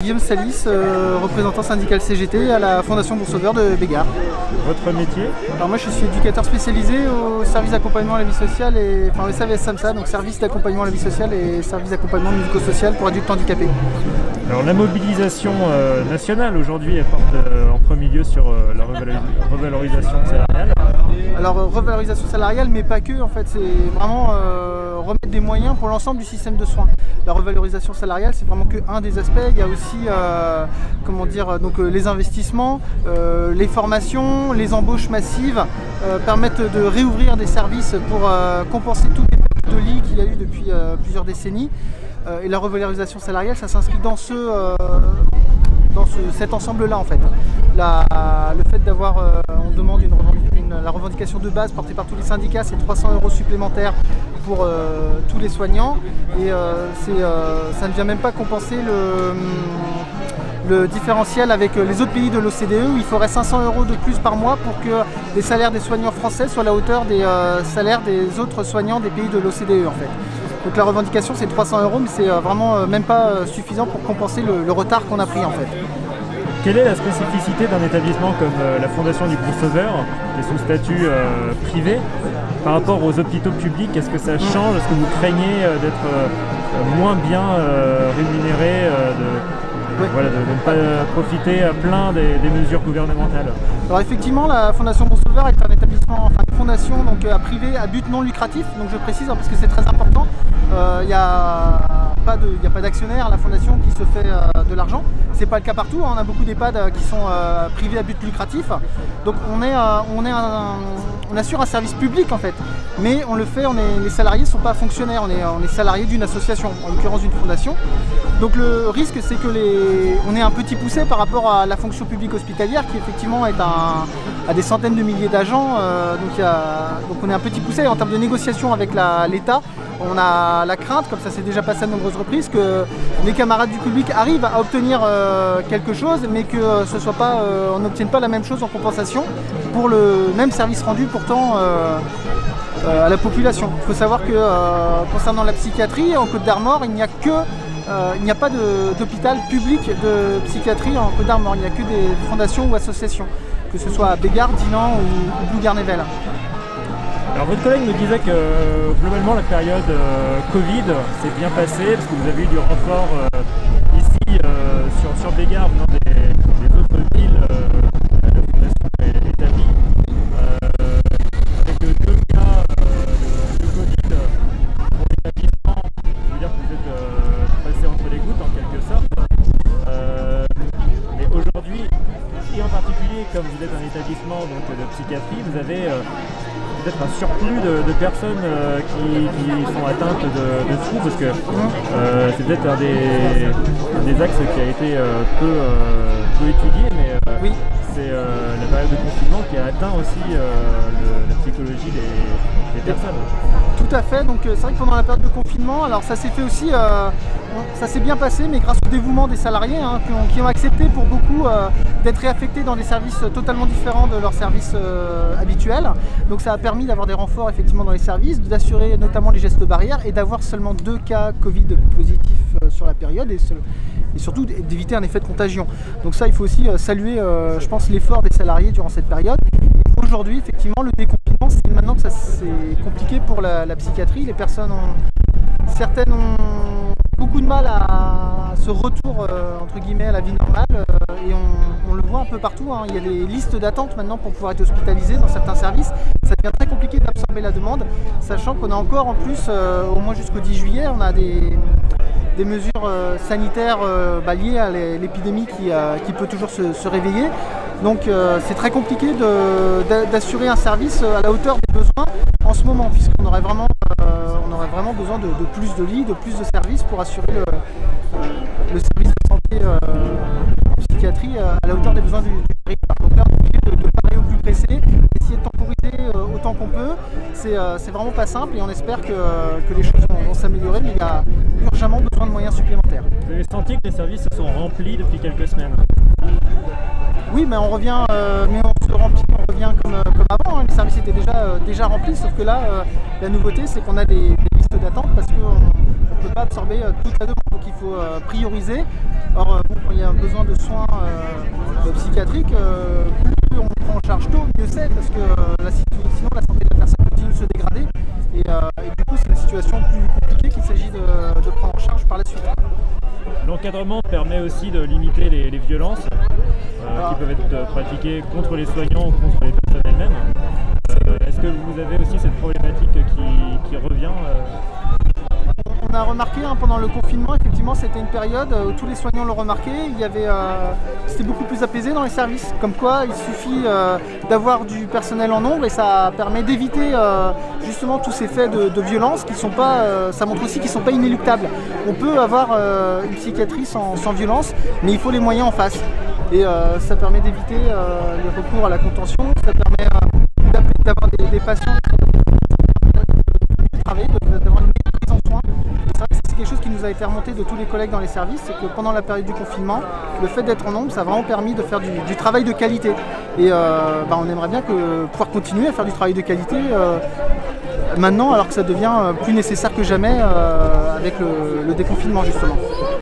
Guillaume Salis, représentant syndical CGT à la Fondation Bon Sauveur de Bégard. Votre métier? Alors moi je suis éducateur spécialisé au service d'accompagnement à la vie sociale, et enfin le SAVS-SAMSA, donc service d'accompagnement à la vie sociale et service d'accompagnement médico-social pour adultes handicapés. Alors la mobilisation nationale aujourd'hui, elle porte en premier lieu sur la revalorisation salariale. Alors revalorisation salariale, mais pas que, en fait, c'est vraiment remettre des moyens pour l'ensemble du système de soins. La revalorisation salariale, c'est vraiment qu'un des aspects. Il y a aussi comment dire, donc, les investissements, les formations, les embauches massives permettent de réouvrir des services pour compenser toutes les pertes de lits qu'il y a eu depuis plusieurs décennies. Et la revalorisation salariale, ça s'inscrit dans cet ensemble-là, en fait. Le fait d'avoir, on demande la revendication de base portée par tous les syndicats, c'est 300 € supplémentaires pour tous les soignants, et ça ne vient même pas compenser le différentiel avec les autres pays de l'OCDE, où il faudrait 500 € de plus par mois pour que les salaires des soignants français soient à la hauteur des salaires des autres soignants des pays de l'OCDE, en fait. Donc la revendication c'est 300 €, mais c'est vraiment même pas suffisant pour compenser le retard qu'on a pris, en fait. Quelle est la spécificité d'un établissement comme la Fondation du Bon Sauveur, qui est sous statut privé, par rapport aux hôpitaux publics? Est-ce que ça change? Est-ce que vous craignez d'être moins bien rémunéré, de ne pas profiter à plein des mesures gouvernementales? Alors effectivement, la Fondation Bon Sauveur est un établissement, enfin une fondation donc, privé à but non lucratif, donc je précise parce que c'est très important. Il n'y a pas d'actionnaire à la fondation qui se fait de l'argent. C'est pas le cas partout, hein. On a beaucoup d'EHPAD qui sont privés à but lucratif. Donc on assure un service public, en fait. Mais on le fait, les salariés ne sont pas fonctionnaires, on est salariés d'une association, en l'occurrence d'une fondation. Donc le risque, c'est que on est un petit poussé par rapport à la fonction publique hospitalière, qui effectivement a des centaines de milliers d'agents. Donc on est un petit poussé en termes de négociation avec l'État. On a la crainte, comme ça s'est déjà passé à de nombreuses reprises, que les camarades du public arrivent à obtenir quelque chose, mais que on n'obtienne pas la même chose en compensation pour le même service rendu pourtant à la population. Il faut savoir que concernant la psychiatrie, en Côte d'Armor, il n'y a pas d'hôpital public de psychiatrie en Côte d'Armor. Il n'y a que des fondations ou associations, que ce soit à Bégard, Dinan ou Plougarnével. Alors votre collègue nous disait que globalement la période Covid s'est bien passée, parce que vous avez eu du renfort ici sur Bégard venant des autres villes la fondation est établie, avec 2 cas de Covid pour l'établissement. Je veux dire que vous êtes passé entre les gouttes en quelque sorte. Mais aujourd'hui, et en particulier comme vous êtes un établissement donc, de psychiatrie, vous avez peut-être un surplus de personnes qui sont atteintes de troubles, parce que c'est peut-être un des axes qui a été peu étudié, mais oui. C'est la période de confinement qui a atteint aussi la psychologie des personnes. Tout à fait, donc c'est vrai que pendant la période de confinement, alors ça s'est fait aussi, ça s'est bien passé, mais grâce au dévouement des salariés, hein, qui ont accepté pour beaucoup d'être réaffectés dans des services totalement différents de leurs services habituels. Donc ça a permis d'avoir des renforts effectivement dans les services, d'assurer notamment les gestes barrières et d'avoir seulement 2 cas Covid positifs sur la période, et surtout d'éviter un effet de contagion. Donc ça, il faut aussi saluer, je pense, l'effort des salariés durant cette période. Aujourd'hui, effectivement, le déconfinement, c'est maintenant que c'est compliqué pour la psychiatrie. Les personnes certaines ont beaucoup de mal à ce retour entre guillemets à la vie normale, et on le voit un peu partout, hein. Il y a des listes d'attente maintenant pour pouvoir être hospitalisé dans certains services. Ça devient très compliqué d'absorber la demande, sachant qu'on a encore en plus, au moins jusqu'au 10 juillet, on a des mesures sanitaires liées à l'épidémie qui peut toujours se réveiller. Donc c'est très compliqué d'assurer un service à la hauteur des besoins en ce moment, puisqu'on aurait vraiment besoin de plus de lits, de plus de services pour assurer le service de santé en psychiatrie à la hauteur des besoins du territoire. Donc là, on est obligé de parler au plus pressé, d'essayer de temporiser autant qu'on peut. C'est vraiment pas simple, et on espère que les choses vont s'améliorer, mais il y a urgemment besoin de moyens supplémentaires. Vous avez senti que les services se sont remplis depuis quelques semaines? Oui, mais on revient, on revient comme avant, hein. Les services étaient déjà remplis, sauf que là, la nouveauté, c'est qu'on a des listes d'attente parce qu'on ne peut pas absorber toute la demande, donc il faut prioriser. Or, il a besoin de soins psychiatriques, plus on prend en charge tôt, mieux c'est, parce que sinon la santé de la personne continue de se dégrader. Et du coup, c'est une situation plus compliquée qu'il s'agit de prendre en charge par la suite. L'encadrement permet aussi de limiter les violences qui peuvent être pratiquées contre les soignants ou contre les personnes elles-mêmes. Est-ce que vous avez aussi cette problématique qui revient On a remarqué pendant le confinement, effectivement, c'était une période où tous les soignants l'ont remarqué. C'était beaucoup plus apaisé dans les services. Comme quoi, il suffit d'avoir du personnel en nombre et ça permet d'éviter justement tous ces faits de violence qui sont pas. Ça montre aussi qu'ils ne sont pas inéluctables. On peut avoir une psychiatrie sans violence, mais il faut les moyens en face. Et ça permet d'éviter les recours à la contention. Ça permet d'avoir des patients de travailler, d'avoir une meilleure prise en soin. C'est quelque chose qui nous a été remonté de tous les collègues dans les services, c'est que pendant la période du confinement, le fait d'être en nombre, ça a vraiment permis de faire du travail de qualité. Et on aimerait bien pouvoir continuer à faire du travail de qualité maintenant, alors que ça devient plus nécessaire que jamais avec le déconfinement justement.